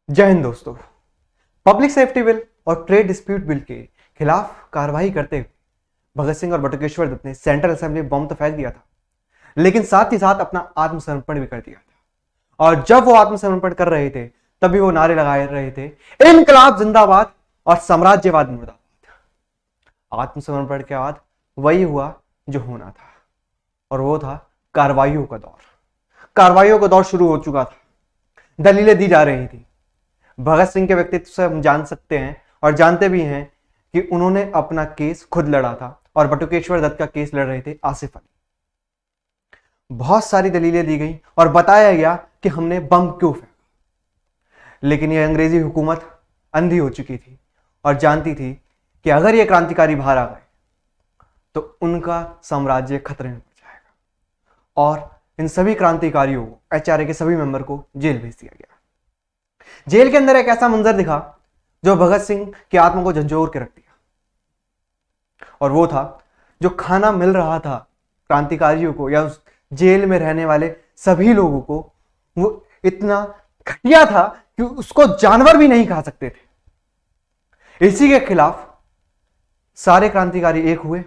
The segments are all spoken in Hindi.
जय हिंद दोस्तों। पब्लिक सेफ्टी बिल और ट्रेड डिस्प्यूट बिल के खिलाफ कार्रवाई करते हुए भगत सिंह और बटुकेश्वर दत्त ने सेंट्रल असेंबली में बम तो फेंक दिया था, लेकिन साथ ही साथ अपना आत्मसमर्पण भी कर दिया था। और जब वो आत्मसमर्पण कर रहे थे तभी वो नारे लगाए रहे थे, इनकलाब जिंदाबाद और साम्राज्यवाद मुर्दाबाद। आत्मसमर्पण के बाद वही हुआ जो होना था, और वो था कार्रवाइयों का दौर। कार्रवाइयों का दौर शुरू हो चुका था। दलीलें दी जा रही थी। भगत सिंह के व्यक्तित्व से हम जान सकते हैं और जानते भी हैं कि उन्होंने अपना केस खुद लड़ा था और बटुकेश्वर दत्त का केस लड़ रहे थे आसिफ अली। बहुत सारी दलीलें दी गई और बताया गया कि हमने बम क्यों फेंका, लेकिन यह अंग्रेजी हुकूमत अंधी हो चुकी थी और जानती थी कि अगर ये क्रांतिकारी बाहर आ गए तो उनका साम्राज्य खतरे में पड़ जाएगा। और इन सभी क्रांतिकारियों को, एचआरए के सभी मेंबर को जेल भेज दिया गया। जेल के अंदर एक ऐसा मंजर दिखा जो भगत सिंह की आत्मा को झंझोर के रख दिया, और वो था जो खाना मिल रहा था क्रांतिकारियों को या उस जेल में रहने वाले सभी लोगों को, वो इतना घटिया था कि उसको जानवर भी नहीं खा सकते थे। इसी के खिलाफ सारे क्रांतिकारी एक हुए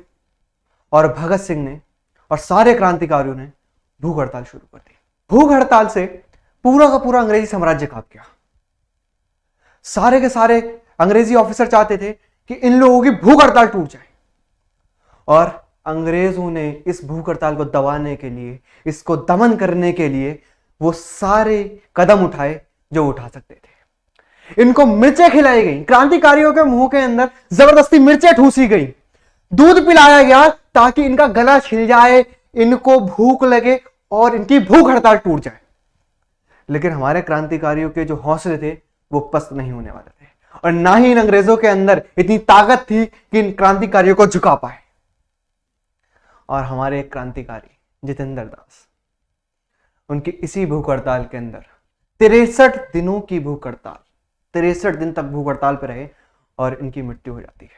और भगत सिंह ने और सारे क्रांतिकारियों ने भूख हड़ताल शुरू कर दी। भूख हड़ताल से पूरा का पूरा अंग्रेजी साम्राज्य कांप गया। सारे के सारे अंग्रेजी ऑफिसर चाहते थे कि इन लोगों की भूख हड़ताल टूट जाए, और अंग्रेजों ने इस भूख हड़ताल को दबाने के लिए, इसको दमन करने के लिए वो सारे कदम उठाए जो उठा सकते थे। इनको मिर्चें खिलाई गई, क्रांतिकारियों के मुंह के अंदर जबरदस्ती मिर्चें ठूसी गई, दूध पिलाया गया ताकि इनका गला छिल जाए, इनको भूख लगे और इनकी भूख हड़ताल टूट जाए। लेकिन हमारे क्रांतिकारियों के जो हौसले थे वो पस्त नहीं होने वाले थे, और ना ही इन अंग्रेजों के अंदर इतनी ताकत थी कि इन क्रांतिकारियों को झुका पाए। और हमारे एक क्रांतिकारी जितेंद्र दास, उनकी इसी भूख हड़ताल के अंदर 63 दिनों की भूख हड़ताल, 63 दिन तक भूख हड़ताल पर रहे और इनकी मृत्यु हो जाती है।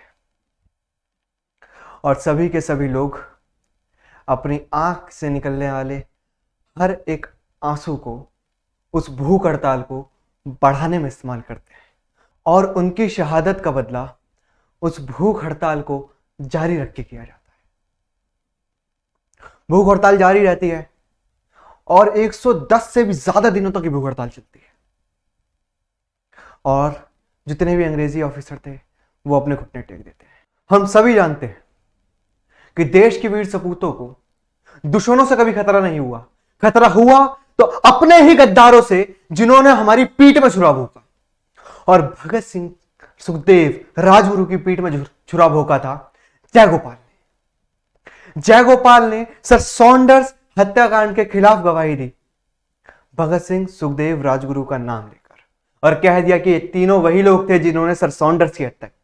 और सभी के सभी लोग अपनी आंख से निकलने वाले हर एक आंसू को, उस भूख हड़ताल को बढ़ाने में इस्तेमाल करते हैं, और उनकी शहादत का बदला उस भूख हड़ताल को जारी रख के किया जाता है। भूख हड़ताल जारी रहती है और 110 से भी ज्यादा दिनों तक की भूख हड़ताल चलती है, और जितने भी अंग्रेजी ऑफिसर थे वो अपने घुटने टेक देते हैं। हम सभी जानते हैं कि देश के वीर सपूतों को दुश्मनों से कभी खतरा नहीं हुआ। खतरा हुआ तो अपने ही गद्दारों से, जिन्होंने हमारी पीठ में छुरा भोंका। और भगत सिंह, सुखदेव, राजगुरु की पीठ में छुरा भोंका था जयगोपाल ने। जयगोपाल ने सर सॉन्डर्स हत्याकांड के खिलाफ गवाही दी, भगत सिंह, सुखदेव, राजगुरु का नाम लेकर, और कह दिया कि ये तीनों वही लोग थे जिन्होंने सर सॉन्डर्स की हत्या की।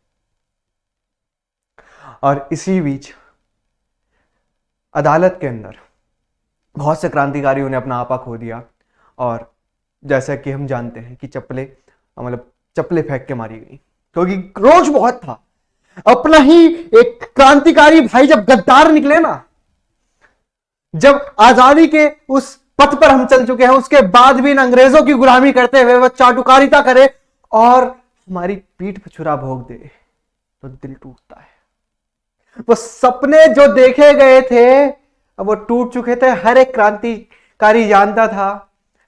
और इसी बीच अदालत के अंदर बहुत से क्रांतिकारियों ने अपना आपा खो दिया, और जैसा कि हम जानते हैं कि चप्पलें फेंक के मारी गई, क्योंकि रोष बहुत था। अपना ही एक क्रांतिकारी भाई जब गद्दार निकले ना, जब आजादी के उस पथ पर हम चल चुके हैं, उसके बाद भी इन अंग्रेजों की गुलामी करते हुए वह चाटुकारिता करे और हमारी पीठ पर छुरा भोंक दे, तो दिल टूटता है। वो सपने जो देखे गए थे अब वो टूट चुके थे। हर एक क्रांतिकारी जानता था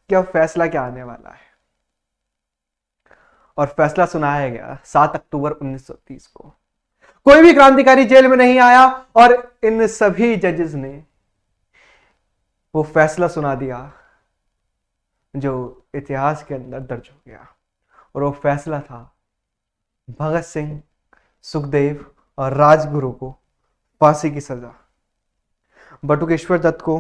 कि अब फैसला क्या आने वाला है, और फैसला सुनाया गया 7 अक्टूबर 1930 को। कोई भी क्रांतिकारी जेल में नहीं आया, और इन सभी जजेस ने वो फैसला सुना दिया जो इतिहास के अंदर दर्ज हो गया, और वो फैसला था भगत सिंह, सुखदेव और राजगुरु को फांसी की सजा। बटुकेश्वर दत्त को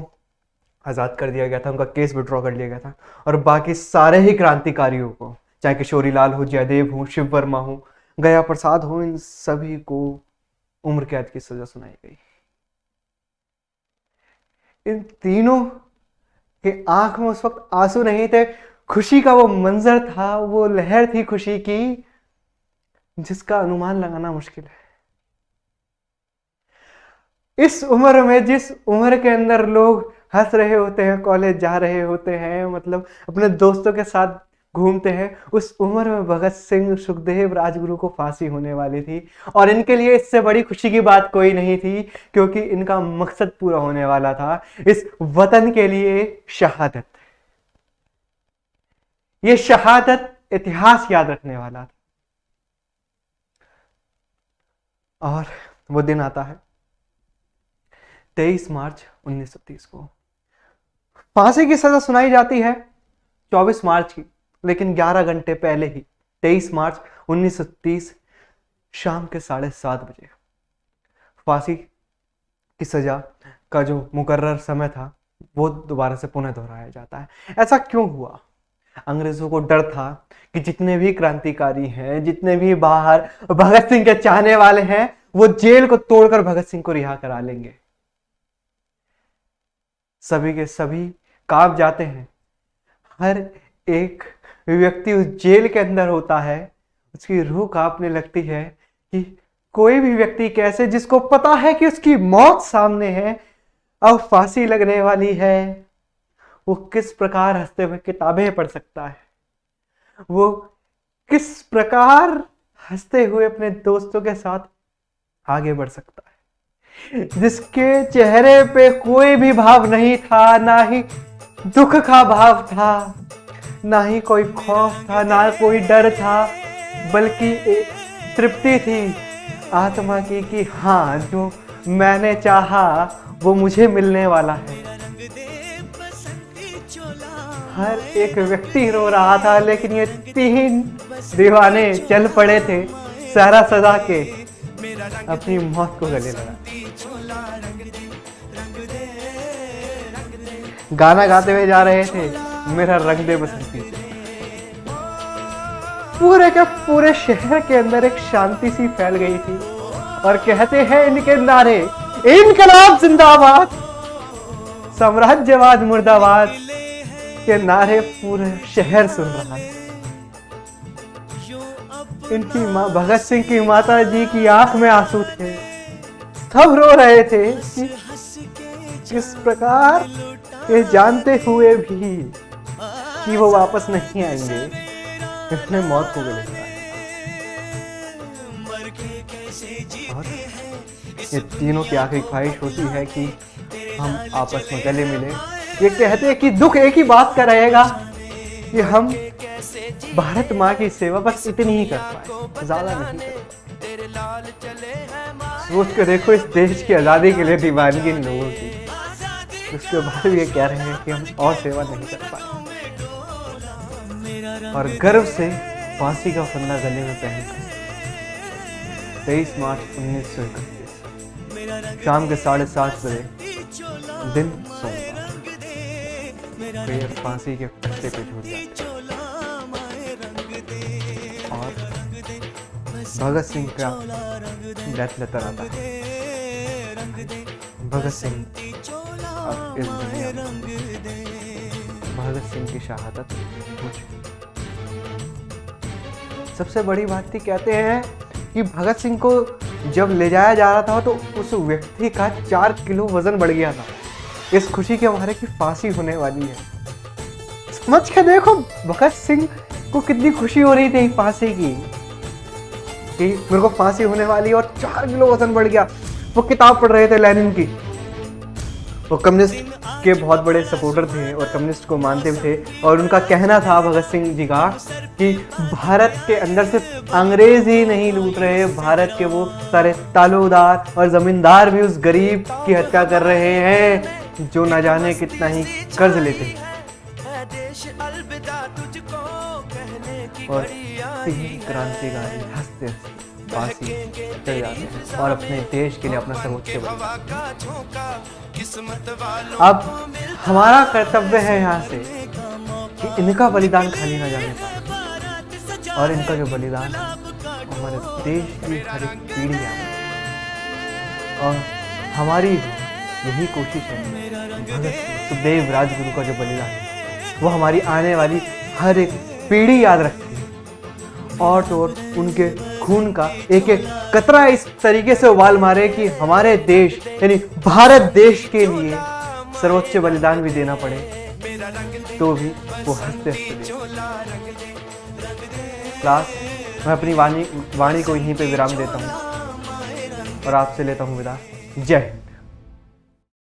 आजाद कर दिया गया था, उनका केस विड्रॉ कर लिया गया था, और बाकी सारे ही क्रांतिकारियों को, चाहे किशोरी लाल हो, जयदेव हो, शिव वर्मा हो, गया प्रसाद हो, इन सभी को उम्र कैद की सजा सुनाई गई। इन तीनों के आंख में उस वक्त आंसू नहीं थे, खुशी का वो मंजर था, वो लहर थी खुशी की जिसका अनुमान लगाना मुश्किल है। इस उम्र में, जिस उम्र के अंदर लोग हंस रहे होते हैं, कॉलेज जा रहे होते हैं, अपने दोस्तों के साथ घूमते हैं, उस उम्र में भगत सिंह, सुखदेव, राजगुरु को फांसी होने वाली थी और इनके लिए इससे बड़ी खुशी की बात कोई नहीं थी, क्योंकि इनका मकसद पूरा होने वाला था, इस वतन के लिए शहादत। ये शहादत इतिहास याद रखने वाला था। और वो दिन आता है 23 मार्च 1930 को। फांसी की सजा सुनाई जाती है 24 मार्च की, लेकिन 11 घंटे पहले ही 23 मार्च 1930 शाम के 7:30 बजे फांसी की सजा का जो मुकर्रर समय था वो दोबारा से पुनः दोहराया जाता है। ऐसा क्यों हुआ? अंग्रेजों को डर था कि जितने भी क्रांतिकारी हैं, जितने भी बाहर भगत सिंह के चाहने वाले हैं, वो जेल को तोड़कर भगत सिंह को रिहा करा लेंगे। सभी के सभी कांप जाते हैं। हर एक व्यक्ति उस जेल के अंदर होता है, उसकी रूह कांपने लगती है कि कोई भी व्यक्ति कैसे, जिसको पता है कि उसकी मौत सामने है, अब फांसी लगने वाली है, वो किस प्रकार हंसते हुए किताबें पढ़ सकता है, वो किस प्रकार हंसते हुए अपने दोस्तों के साथ आगे बढ़ सकता है, जिसके चेहरे पे कोई भी भाव नहीं था, ना ही दुख का भाव था, ना ही कोई खौफ था, ना कोई डर था, बल्कि एक तृप्ति थी आत्मा की कि हाँ, जो मैंने चाहा वो मुझे मिलने वाला है। हर एक व्यक्ति रो रहा था, लेकिन ये 3 दीवाने चल पड़े थे सहरा सजा के अपनी मौत को गले लगा। गाना गाते हुए जा रहे थे, मेरा रंग दे बसंती से। पूरे के पूरे शहर के अंदर एक शांति सी फैल गई थी और कहते हैं इनके नारे, इनकलाब जिंदाबाद, साम्राज्यवाद मुर्दाबाद के नारे पूरे शहर सुन रहा है। इनकी मां भगत सिंह की माता जी की आंख में आंसू थे, सब रो रहे थे कि किस प्रकार ये जानते हुए भी कि वो वापस नहीं आएंगे, इसने मौत को गले लगाया। और ये तीनों की आखिरी ख्वाहिश होती है कि हम आपस में गले मिले। ये कहते हैं कि दुख एक ही बात का रहेगा कि हम भारत माँ की सेवा बस इतनी ही कर पाए, ज्यादा नहीं कर पाए। सोच कर देखो इस देश की आजादी के लिए दीवानगी इन लोगों की, उसके बाद ये कह रहे हैं कि हम और सेवा नहीं कर पाए। और गर्व से फांसी का फंदा गले में पहनकर 23 मार्च 1931 शाम के 7:30 बजे दिन सोमवार फिर फांसी के फंदे पे झूल जाते और भगत सिंह का डेथ लेटर आता है। भगत सिंह अब इस दुनिया में, भगत सिंह की शहादत हो चुकी। सबसे बड़ी बात थी, कहते हैं कि भगत सिंह को जब ले जाया जा रहा था तो उस व्यक्ति का 4 किलो वजन बढ़ गया था, इस खुशी के मारे की फांसी होने वाली है। समझ के देखो भगत सिंह को कितनी खुशी हो रही थी फांसी की, कि मेरे को फांसी होने वाली और 4 किलो वजन बढ़ गया। वो किताब पढ़ रहे थे लेनिन की, वो कम्युनिस्ट के बहुत बड़े सपोर्टर थे और कम्युनिस्ट को मानते थे, और उनका कहना था भगत सिंह जी का कि भारत के अंदर सिर्फ अंग्रेज ही नहीं लूट रहे, भारत के वो सारे तालुदार और जमींदार भी उस गरीब की हत्या कर रहे हैं जो न जाने कितना ही कर्ज लेते हैं। और 3 क्रांतिकारी हंसते हंसते फांसी चढ़ जाते हैं और अपने देश के लिए अपना सर्वोच्च बलिदान। अब हमारा कर्तव्य है यहाँ से कि इनका बलिदान खाली ना जाने पाए, और इनका जो बलिदान हमारे देश की हर एक पीढ़ी आए, और हमारी यही कोशिश है भगत सुखदेव राजगुरु का जो बलिदान है वो हमारी आने वाली हर एक पीढ़ी याद रखती है, और तो और उनके खून का एक एक कतरा इस तरीके से उबाल मारे कि हमारे देश यानी भारत देश के लिए सर्वोच्च बलिदान भी देना पड़े, तो भी वो हंसते हंसते क्लास मैं अपनी वाणी को यहीं पे विराम देता हूँ और आपसे लेता हूँ विदा। जय हिंद।